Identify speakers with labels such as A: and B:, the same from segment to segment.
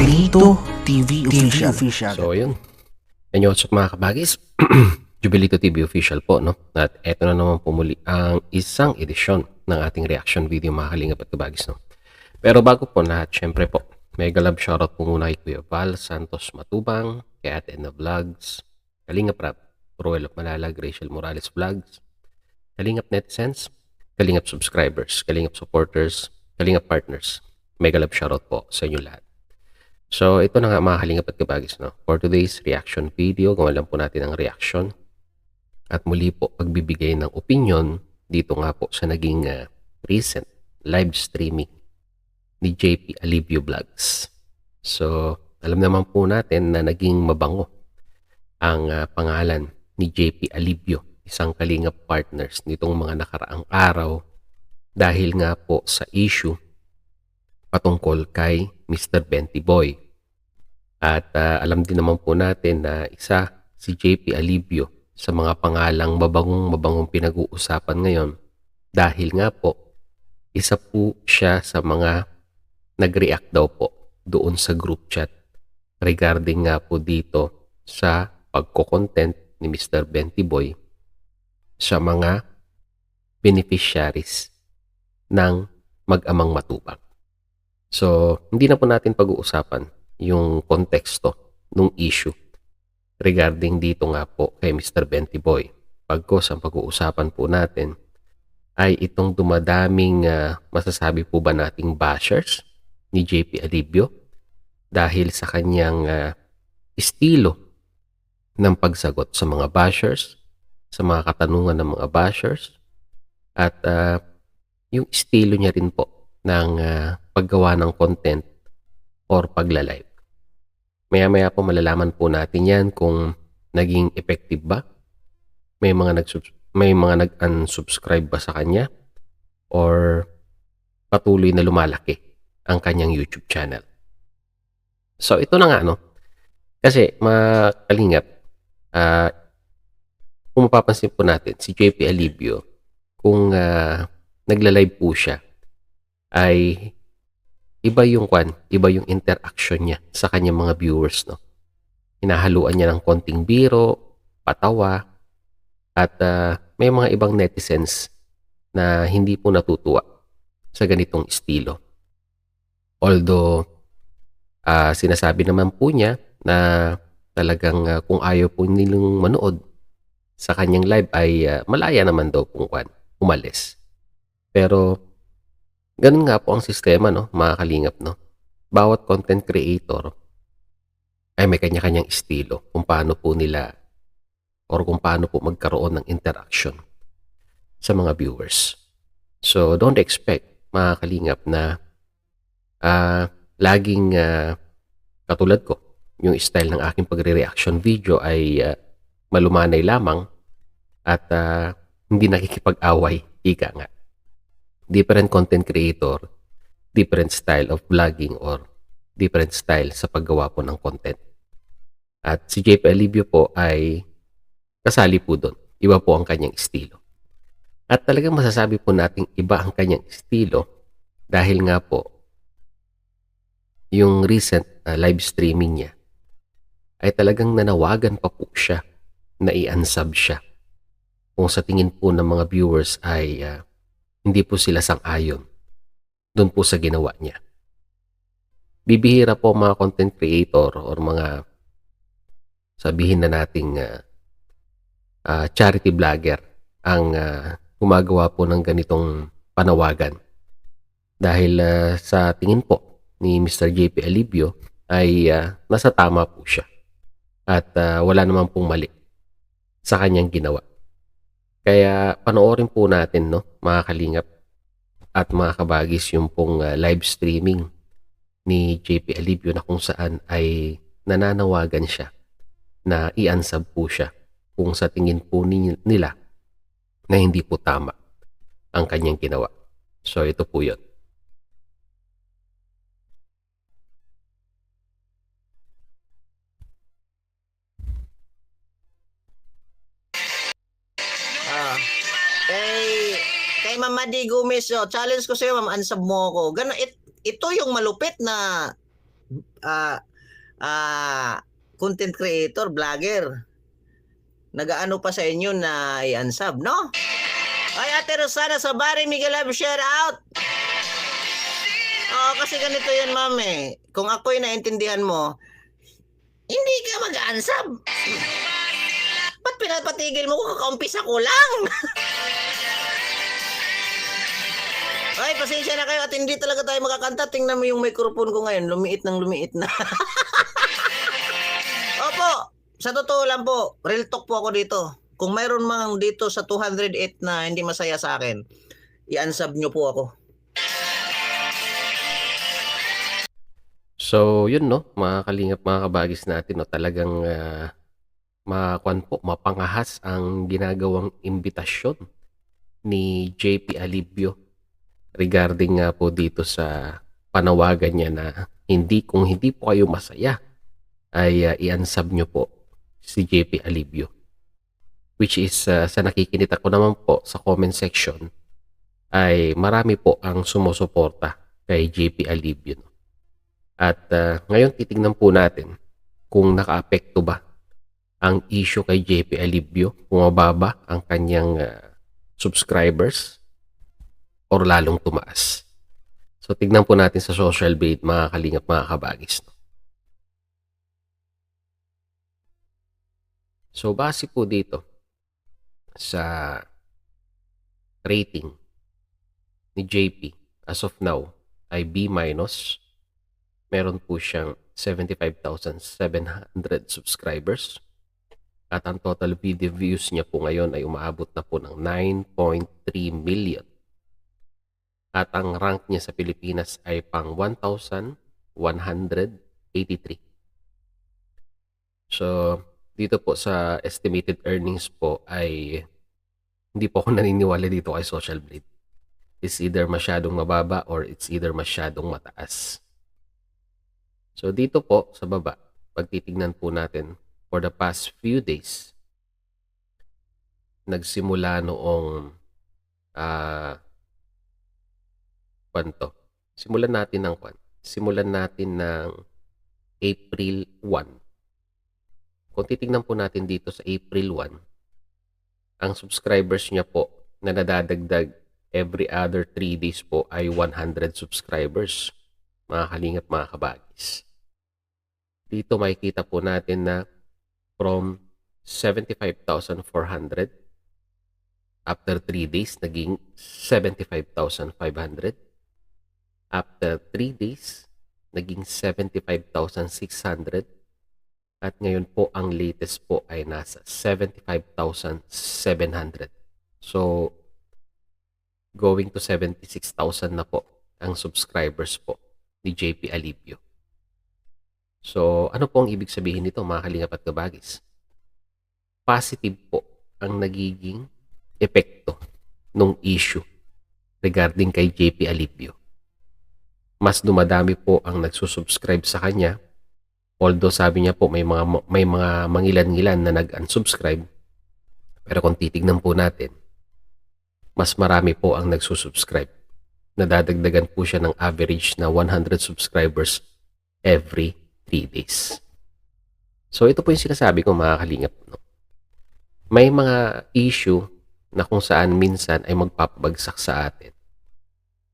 A: Jubilito TV Official.
B: So, yun. And what's up mga kabagis? Jubilito TV Official po, no? At eto na naman po muli ang isang edisyon ng ating reaction video mga kalingap at kabagis, no? Pero bago po lahat, syempre po, mega love shoutout po muna kay Kuya Val Santos Matubang, kay Ate Edna Vlogs, Kalingap Rap, Roel of Malalag, Rachel Morales Vlogs, Kalingap Netizens, Kalingap Subscribers, Kalingap Supporters, Kalingap Partners. Mega love shoutout po sa inyo lahat. So, ito na nga mga kalingap at kabagis, no? For today's reaction video, gawa lang po natin ang reaction. At muli po, pagbibigay ng opinion dito nga po sa naging recent live streaming ni JP Alibio Vlogs. So, alam naman po natin na naging mabango ang pangalan ni JP Alibio, isang kalingap partners nitong mga nakaraang araw dahil nga po sa issue patungkol kay Mr. Benty Boy. At alam din naman po natin na isa si JP Alibio sa mga pangalang mabangong pinag-uusapan ngayon dahil nga po isa po siya sa mga nag-react daw po doon sa group chat regarding nga po dito sa pagko-content ni Mr. Benty Boy sa mga beneficiaries ng mag-amang Matubang. So, hindi na po natin pag-uusapan yung konteksto ng issue regarding dito nga po kay Mr. Benty Boy. Pagkos ang pag-uusapan po natin ay itong dumadaming masasabi po ba nating bashers ni JP Alibio dahil sa kanyang estilo ng pagsagot sa mga bashers, sa mga katanungan ng mga bashers, at yung estilo niya rin po ng paggawa ng content or pagla-live. Maya-maya po malalaman po natin yan kung naging effective ba, may mga nag-unsubscribe ba sa kanya, or patuloy na lumalaki ang kanyang YouTube channel. So ito na nga, no? Kasi makalingap, kung mapapansin po natin, si JP Alibio, kung nagla-live po siya, ay iba yung interaction niya sa kanyang mga viewers, no? Hinahaluan niya ng konting biro, patawa, at may mga ibang netizens na hindi po natutuwa sa ganitong estilo. Although sinasabi naman po niya na talagang kung ayaw po nilang manood sa kanyang live ay malaya naman daw pong umalis. Pero ganun nga po ang sistema, no, mga kalingap, no? Bawat content creator ay may kanya-kanyang estilo kung paano po nila or kung paano po magkaroon ng interaction sa mga viewers. So, don't expect, mga kalingap, na laging katulad ko, yung style ng aking pagre-reaction video ay malumanay lamang at hindi nakikipag-away, ika nga. Different content creator, different style of vlogging, or different style sa paggawa po ng content. At si JP Alibio po ay kasali po doon. Iba po ang kanyang estilo. At talagang masasabi po nating iba ang kanyang estilo dahil nga po yung recent live streaming niya ay talagang nanawagan pa po siya na i-unsub siya. Kung sa tingin po ng mga viewers ay hindi po sila sang-ayon doon po sa ginawa niya. Bibihira po mga content creator or mga sabihin na nating charity vlogger ang gumagawa po ng ganitong panawagan. Dahil sa tingin po ni Mr. JP Alibio ay nasa tama po siya. At wala naman pong mali sa kanyang ginawa. Kaya panoorin po natin, no, mga kalingap at mga kabagis, yung pong live streaming ni JP Alibio na kung saan ay nananawagan siya na i-unsub po siya kung sa tingin po nila na hindi po tama ang kanyang ginawa. So ito po yun.
C: Kay Mama D. Gomez, challenge ko sa'yo, Ma'am, unsub mo ako. Ito yung malupit na ah, content creator, vlogger. Nagaano pa sa inyo na i-unsub, no? Ay, Ate Rosana Sabari, Miguel Love, shout out! Oo, kasi ganito yan, ma'am eh. Kung ako'y naintindihan mo, hindi ka mag-unsub. Ba't pinapatigil mo kung kakaumpisa ko lang? Ay, pasensya na kayo at hindi talaga tayo makakanta. Tingnan mo yung microphone ko ngayon. Lumiit ng lumiit na. Opo, sa totoo lang po, real talk po ako dito. Kung mayroon mang dito sa 208 na hindi masaya sa akin, i-unsub nyo po ako.
B: So, yun no, mga kalingap, mga kabagis natin, no, talagang mapangahas ang ginagawang imbitasyon ni JP Alibio regarding nga po dito sa panawagan niya na kung hindi po kayo masaya ay i-unsub nyo po si JP Alibio. Which is sa nakikinita ko naman po sa comment section ay marami po ang sumusuporta kay JP Alibio. At ngayon titignan po natin kung nakaapekto ba ang issue kay JP Alibio, bumababa ang kanyang subscribers or lalong tumaas. So tignan po natin sa social blade, mga kalingap, mga kabagis. So base po dito sa rating ni JP as of now ay B-. Meron po siyang 75,700 subscribers. At ang total video views niya po ngayon ay umaabot na po ng 9.3 million. At ang rank niya sa Pilipinas ay pang 1,183. So, dito po sa estimated earnings po ay hindi po ako naniniwala dito kay Social Blade. It's either masyadong mababa or it's either masyadong mataas. So, dito po sa baba, pagtitignan po natin for the past few days, nagsimula noong Simulan natin ng April 1. Kung titignan po natin dito sa April 1, ang subscribers niya po na nadadagdag every other 3 days po ay 100 subscribers. Mga kalingap, mga kabagis. Dito makikita po natin na from 75,400 after 3 days naging 75,500. After 3 days naging 75,600. At ngayon po ang latest po ay nasa 75,700. So going to 76,000 na po ang subscribers po ni JP Alibio. So, ano po ang ibig sabihin nito, mga kalingap at kabagis? Positive po ang nagiging epekto ng issue regarding kay JP Alibio. Mas dumadami po ang nagsusubscribe sa kanya. Although sabi niya po may mga mangilan-ngilan na nag-unsubscribe. Pero kung titignan po natin, mas marami po ang nagsusubscribe. Nadadagdagan po siya ng average na 100 subscribers every 3 days. So ito po yung sinasabi ko, mga kalingap. No? May mga issue na kung saan minsan ay magpapabagsak sa atin.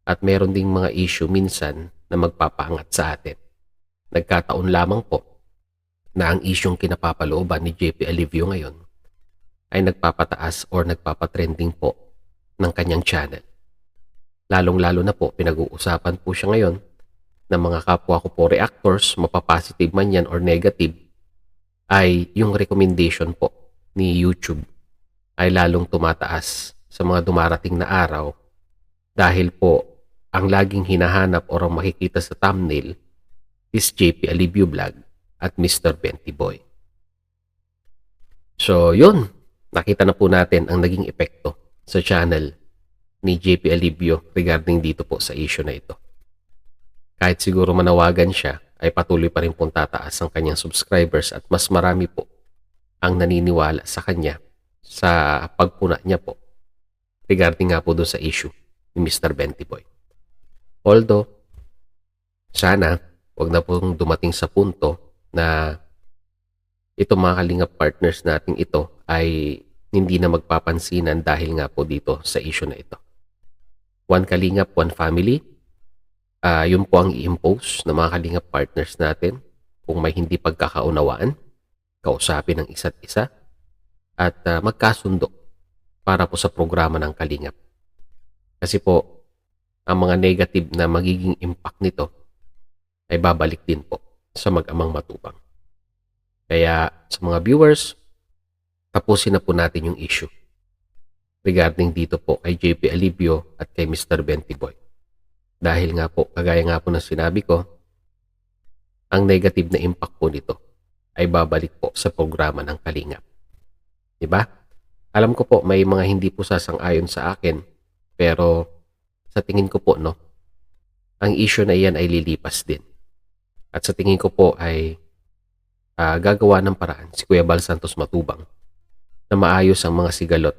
B: At meron ding mga issue minsan na magpapaangat sa atin. Nagkataon lamang po na ang isyong kinapapalooban ni JP Alibio ngayon ay nagpapataas or nagpapatrending po ng kanyang channel. Lalong-lalo na po, pinag-uusapan po siya ngayon ng mga kapwa ko po reactors, mapapositive man yan or negative, ay yung recommendation po ni YouTube ay lalong tumataas sa mga dumarating na araw dahil po ang laging hinahanap o ang makikita sa thumbnail is JP Alibio Vlog at Mr. Benty Boy. So yun, nakita na po natin ang naging epekto sa channel ni JP Alibio regarding dito po sa issue na ito. Kahit siguro manawagan siya, ay patuloy pa rin pong tataas ang kanyang subscribers at mas marami po ang naniniwala sa kanya sa pagpuna niya po regarding nga po doon sa issue ni Mr. Benty Boy. Although, sana Huwag na pong dumating sa punto na ito mga kalingap partners nating ito ay hindi na magpapansinan dahil nga po dito sa issue na ito. One kalingap, one family. Yun po ang i-impose ng mga kalingap partners natin kung may hindi pagkakaunawaan, kausapin ng isa't isa, at magkasundo para po sa programa ng kalingap. Kasi po, ang mga negative na magiging impact nito ay babalik din po sa mag-amang matubang. Kaya sa mga viewers, tapusin na po natin yung issue regarding dito po kay JP Alibio at kay Mr. Bentiboy. Dahil nga po, kagaya nga po ng sinabi ko, ang negative na impact po nito ay babalik po sa programa ng kalingap. Diba? Alam ko po may mga hindi po sasang-ayon sa akin, pero sa tingin ko po, no, ang issue na iyan ay lilipas din. At sa tingin ko po ay gagawa ng paraan si Kuya Bal Santos Matubang na maayos ang mga sigalot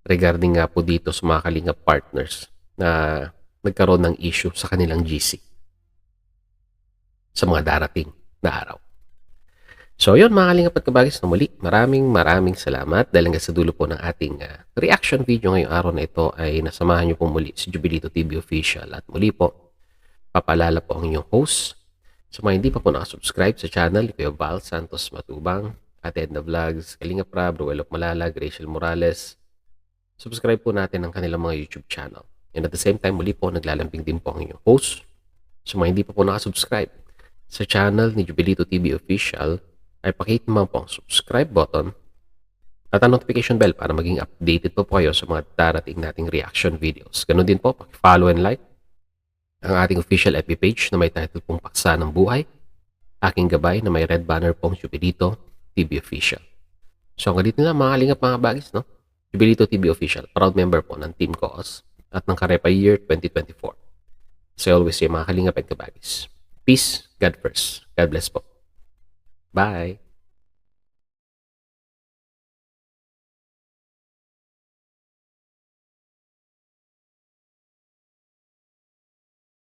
B: regarding nga po dito sa mga kalingap partners na nagkaroon ng issue sa kanilang GC sa mga darating na araw. So yun mga kalingap at kabagis na muli, maraming salamat dahil hanggang sa dulo po ng ating reaction video ngayong araw na ito ay nasamahan niyo po muli si Jubilito TV Official at muli po, papalala po ang inyong host. Sa mga hindi pa po nakasubscribe sa channel ni Kuya Bal Santos Matubang, Ate Edna Vlogs, Kalingap Rab, Ruel of Malalag, Rachel Morales, subscribe po natin ang kanilang mga YouTube channel. And at the same time, muli po, naglalambing din po ang inyong host. Sa mga hindi pa po nakasubscribe sa channel ni Jubilito TV Official, ay pakihit naman po ang subscribe button at ang notification bell para maging updated po kayo sa mga darating nating reaction videos. Ganun din po, paki-follow and like ang ating official FB page na may title pong Paksa ng Buhay, aking gabay na may red banner pong Jubilito TV Official. So hanggang dito na mga kalingap mga bagis, no? Jubilito TV Official, proud member po ng Team Cause at ng Karepa Year 2024. So I always say mga kalingap at kabagis, peace, God first. God bless po. Bye!